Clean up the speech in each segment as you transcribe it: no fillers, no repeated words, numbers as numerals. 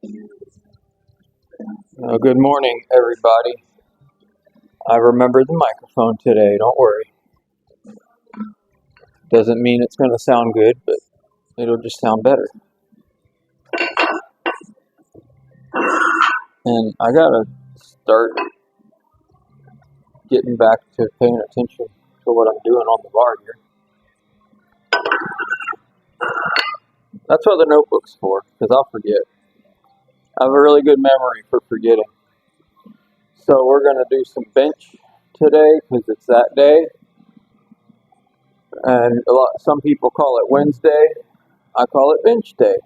Good morning, everybody. I remembered the microphone today. Don't worry. Doesn't mean it's going to sound good, but it'll just sound better. And I got to start getting back to paying attention to what I'm doing on the bar here. That's what the notebook's for, because I'll forget. I have a really good memory for forgetting. So we're going to do some bench today, because it's that day. And some people call it Wednesday. I call it bench day.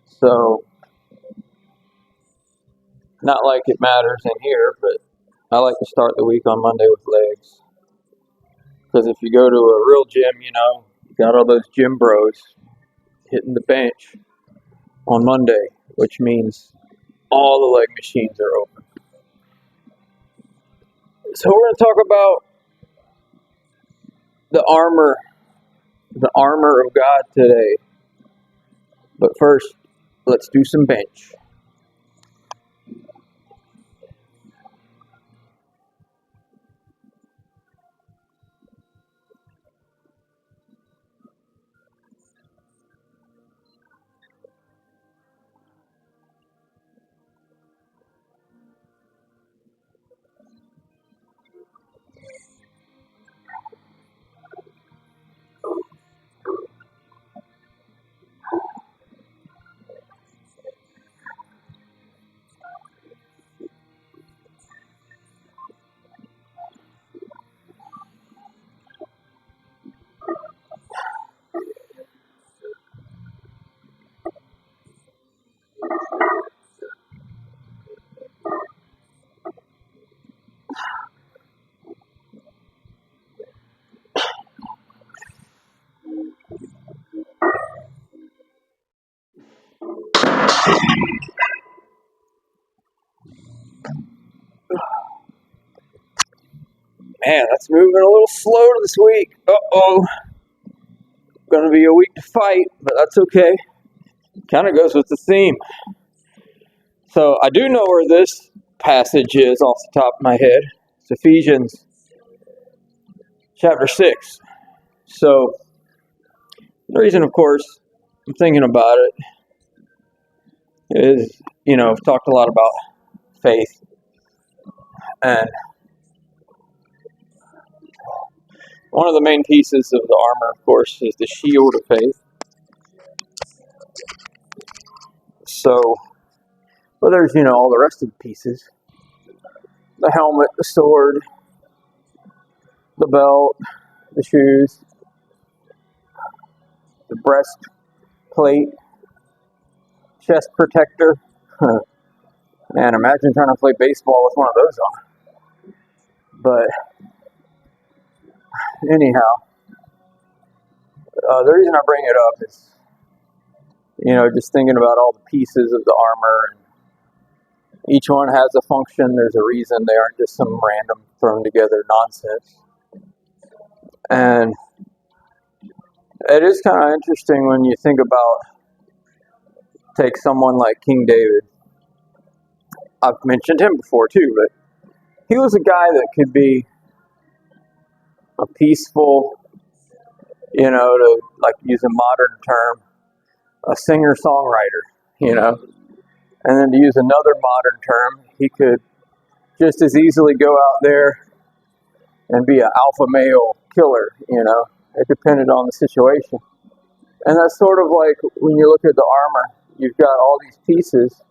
So, not like it matters in here, but I like to start the week on Monday with legs. Because if you go to a real gym, you got all those gym bros hitting the bench on Monday, which means all the leg machines are open. So we're going to talk about the armor of God today. But first, let's do some bench. Man, that's moving a little slow this week. Uh-oh. Gonna be a week to fight, but that's okay. Kind of goes with the theme. So I do know where this passage is off the top of my head. It's Ephesians chapter 6. So the reason, of course, I'm thinking about it is, I've talked a lot about faith. And one of the main pieces of the armor, of course, is the shield of faith. So, well, there's, all the rest of the pieces. The helmet, the sword, the belt, the shoes, the breastplate, chest protector. Man, imagine trying to play baseball with one of those on. But anyhow, the reason I bring it up is, just thinking about all the pieces of the armor. And each one has a function. There's a reason. They aren't just some random thrown together nonsense. And it is kind of interesting when you think about, take someone like King David. I've mentioned him before too, but he was a guy that could be a peaceful, to like use a modern term, a singer-songwriter, and then to use another modern term, he could just as easily go out there and be an alpha male killer, It depended on the situation. And that's sort of like when you look at the armor, you've got all these pieces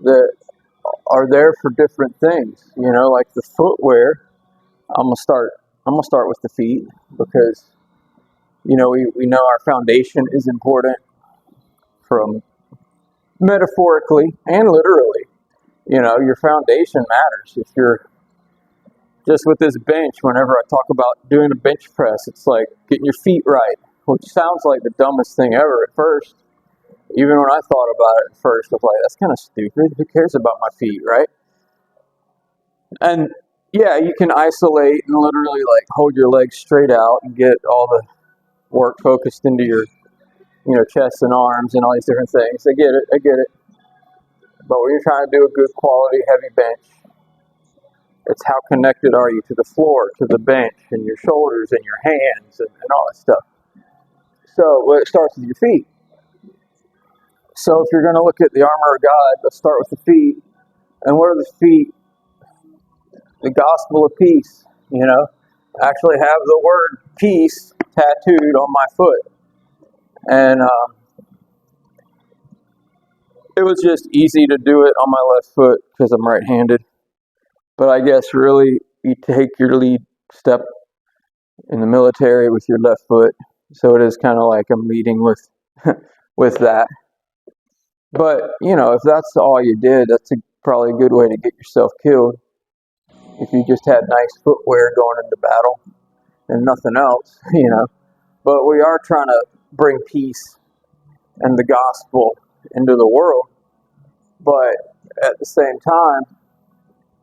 that are there for different things, like the footwear. I'm gonna start with the feet because we know our foundation is important from metaphorically and literally. Your foundation matters. If you're just with this bench, whenever I talk about doing a bench press, it's like getting your feet right, which sounds like the dumbest thing ever at first. Even when I thought about it at first, I was like, that's kind of stupid. Who cares about my feet, right? And yeah, you can isolate and literally like hold your legs straight out and get all the work focused into your, chest and arms and all these different things. I get it. But when you're trying to do a good quality heavy bench, it's how connected are you to the floor, to the bench, and your shoulders, and your hands, and all that stuff. So well, it starts with your feet. So if you're going to look at the armor of God, let's start with the feet. And what are the feet? The gospel of peace, I actually have the word peace tattooed on my foot. And it was just easy to do it on my left foot because I'm right-handed. But I guess really you take your lead step in the military with your left foot. So it is kind of like I'm leading with with that. But, if that's all you did, that's probably a good way to get yourself killed. If you just had nice footwear going into battle and nothing else, But we are trying to bring peace and the gospel into the world. But at the same time,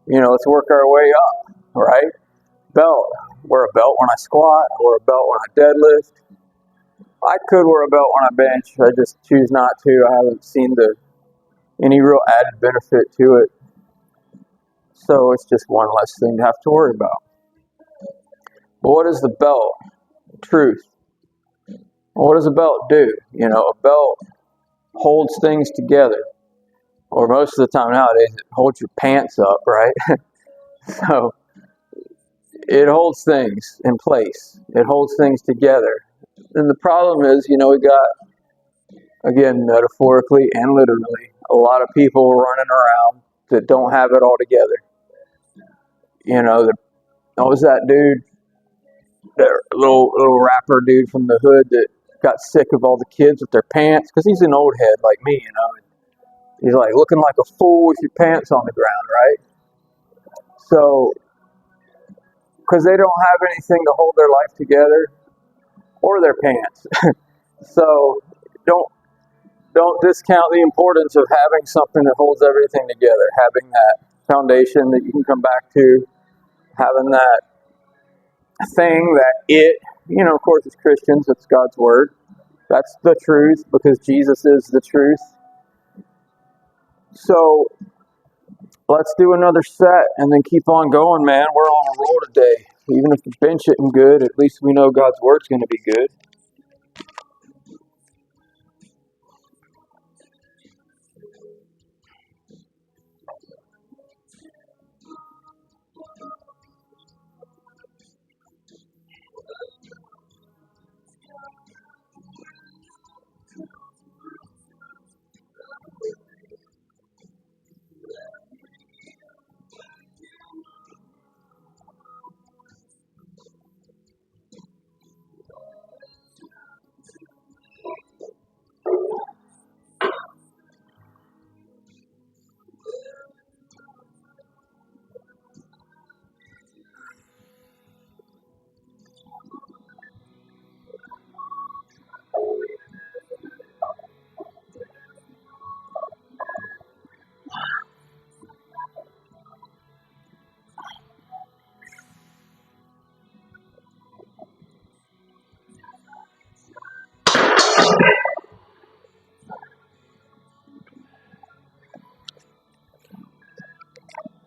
let's work our way up, right? Belt. Wear a belt when I squat. I wear a belt when I deadlift. I could wear a belt when I bench. I just choose not to. I haven't seen any real added benefit to it. So it's just one less thing to have to worry about. But what is the belt? Truth. Well, what does a belt do? A belt holds things together. Or most of the time nowadays, it holds your pants up, right? So it holds things in place. It holds things together. And the problem is, we got, again, metaphorically and literally, a lot of people running around that don't have it all together. What was that dude, that little rapper dude from the hood that got sick of all the kids with their pants? Because he's an old head like me, He's like looking like a fool with your pants on the ground, right? So, because they don't have anything to hold their life together or their pants. So, don't discount the importance of having something that holds everything together, having that foundation that you can come back to, having that thing of course, as Christians, it's God's word. That's the truth because Jesus is the truth. So, let's do another set and then keep on going, man. We're on a roll today. Even if the bench isn't good, at least we know God's word's going to be good.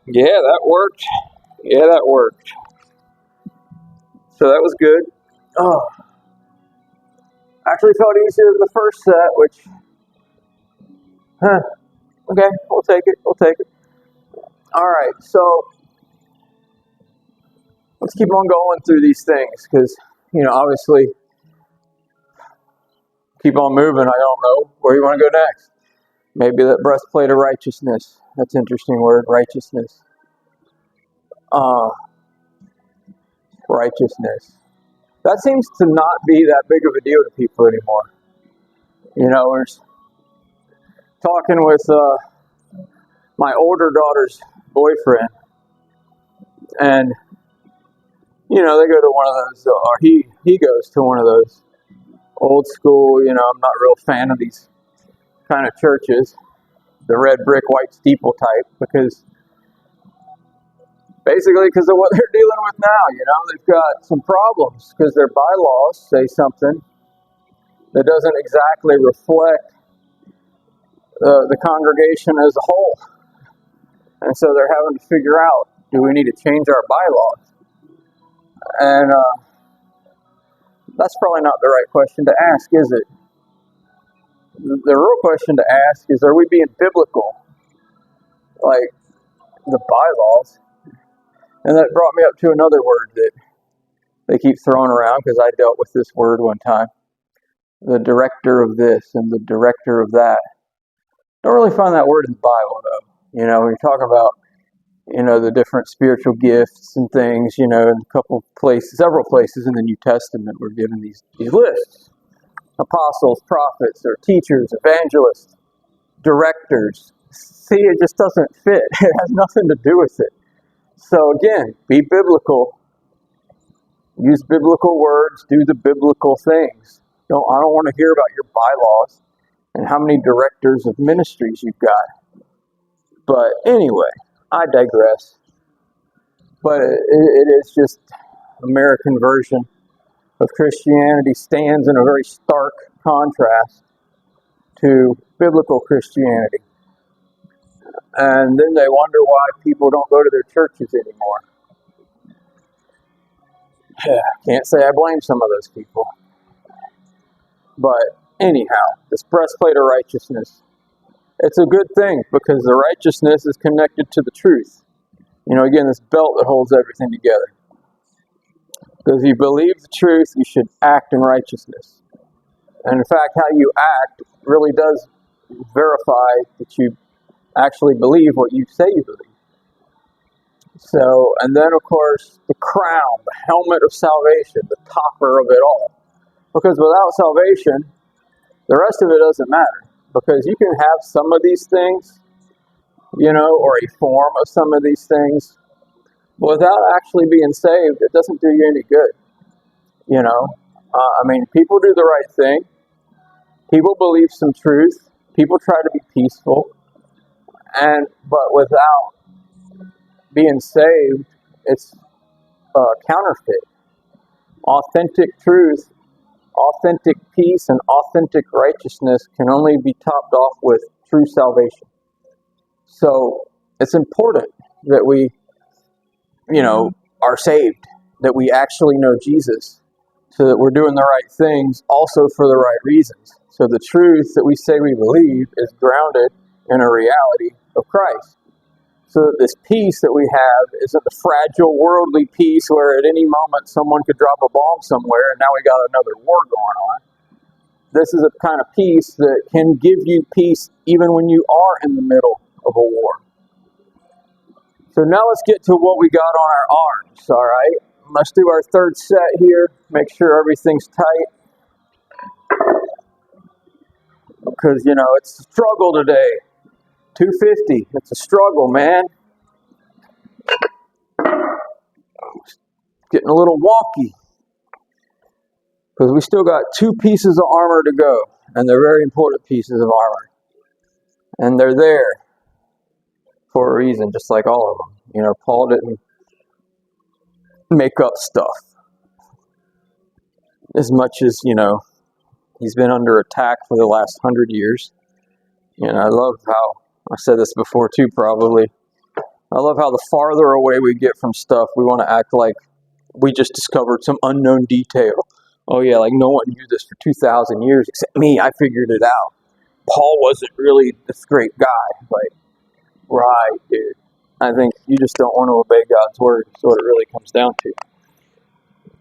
Yeah, that worked. Yeah, that worked. So that was good. Oh, actually felt easier than the first set, which, okay, we'll take it. We'll take it. All right, so let's keep on going through these things because, obviously, keep on moving. I don't know where you want to go next. Maybe that breastplate of righteousness. That's an interesting word, righteousness. Righteousness. That seems to not be that big of a deal to people anymore. We're talking with my older daughter's boyfriend, and they go to one of those, or he goes to one of those old school. I'm not a real fan of these kind of churches, the red brick, white steeple type, because of what they're dealing with now. They've got some problems because their bylaws say something that doesn't exactly reflect the congregation as a whole. And so they're having to figure out, do we need to change our bylaws? And that's probably not the right question to ask, is it? The real question to ask is, are we being biblical? Like the bylaws. And that brought me up to another word that they keep throwing around, because I dealt with this word one time. The director of this and the director of that. Don't really find that word in the Bible, though. When you talk about, the different spiritual gifts and things, in several places in the New Testament, we're given these lists. Apostles, prophets, or teachers, evangelists, directors. See, it just doesn't fit. It has nothing to do with it. So again, be biblical. Use biblical words. Do the biblical things. I don't want to hear about your bylaws and how many directors of ministries you've got. But anyway, I digress. But it is just American version of Christianity stands in a very stark contrast to biblical Christianity. And then they wonder why people don't go to their churches anymore. Can't say I blame some of those people. But anyhow, this breastplate of righteousness, it's a good thing because the righteousness is connected to the truth. Again, this belt that holds everything together. Because if you believe the truth, you should act in righteousness. And in fact, how you act really does verify that you actually believe what you say you believe. So, and then of course, the crown, the helmet of salvation, the topper of it all. Because without salvation, the rest of it doesn't matter. Because you can have some of these things, or a form of some of these things, but without actually being saved, it doesn't do you any good. People do the right thing. People believe some truth. People try to be peaceful. But without being saved, it's counterfeit. Authentic truth, authentic peace, and authentic righteousness can only be topped off with true salvation. So it's important that we, are saved, that we actually know Jesus, so that we're doing the right things also for the right reasons. So the truth that we say we believe is grounded in a reality of Christ. So that this peace that we have isn't the fragile worldly peace where at any moment someone could drop a bomb somewhere and now we got another war going on. This is a kind of peace that can give you peace even when you are in the middle of a war. So now let's get to what we got on our arms, all right? Let's do our third set here. Make sure everything's tight. Because, it's a struggle today. 250. It's a struggle, man. Getting a little wonky. Because we still got 2 pieces of armor to go. And they're very important pieces of armor. And they're there for a reason, just like all of them. Paul didn't make up stuff. As much as, he's been under attack for the last 100 years. I love how, I said this before too probably, I love how the farther away we get from stuff, we want to act like we just discovered some unknown detail. Oh yeah, like no one knew this for 2,000 years except me, I figured it out. Paul wasn't really this great guy. Like, right, dude. I think you just don't want to obey God's word, is what it really comes down to.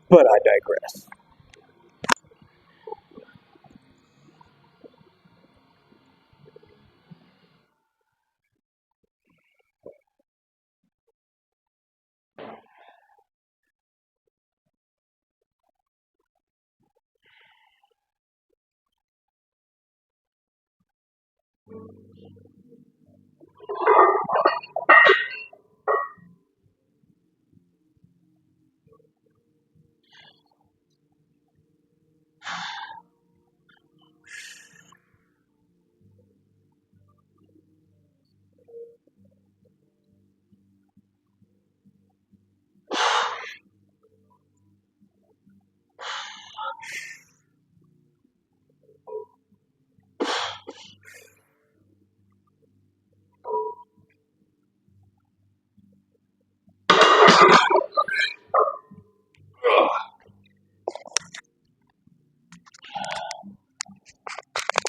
But I digress.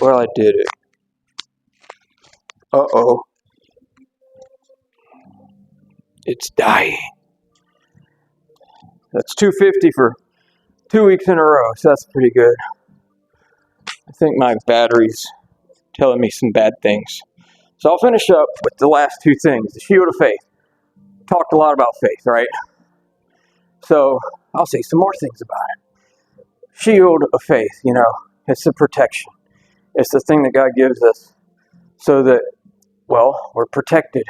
Well, I did it. Uh-oh. It's dying. That's 250 for 2 weeks in a row, so that's pretty good. I think my battery's telling me some bad things. So I'll finish up with the last two things. The shield of faith. Talked a lot about faith, right? So I'll say some more things about it. Shield of faith, it's the protection. It's the thing that God gives us so that, well, we're protected